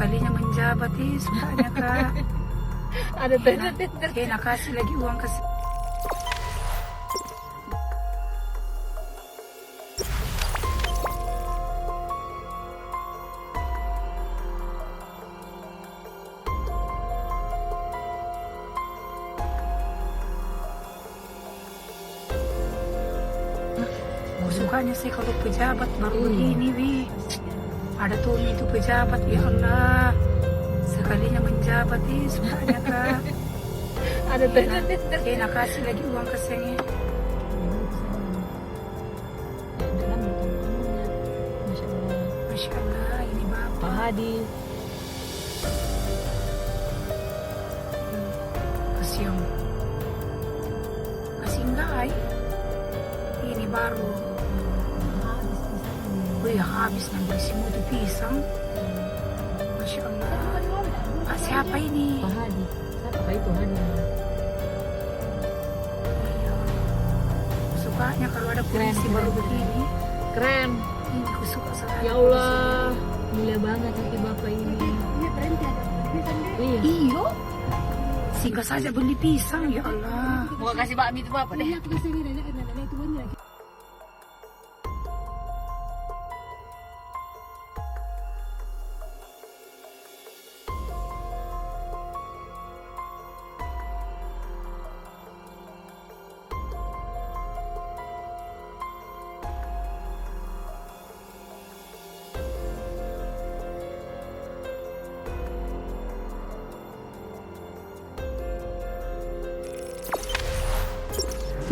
sekalinya menjabat sukanya kak. Ada tender. Nak kasih lagi uang ke sukanya sih kalau pejabat baru begini wi. Ada tuh itu pejabat, ya Allah, sekalinya menjabat sukanya kak. Ada tender. Nak kasih lagi uang ke sini. Masya Allah, ini Pak bapak. Hadi. Kasih enggak ini baru. Wih, habis ngambil semua itu pisang. Masya Allah. Pak siapa ini? Pak Hadi. Siapa itu Hadi? Iya. Sukanya kalau ada polisi Keren. baru begini. Keren. Ini aku suka sekali. Ya Allah, mulia banget hati bapak ini. Iya. Iyo. Singgah saja beli pisang, ya Allah. Mau kasih bakmi itu bapak deh.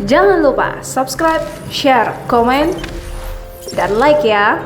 Jangan lupa subscribe, share, komen, dan like ya.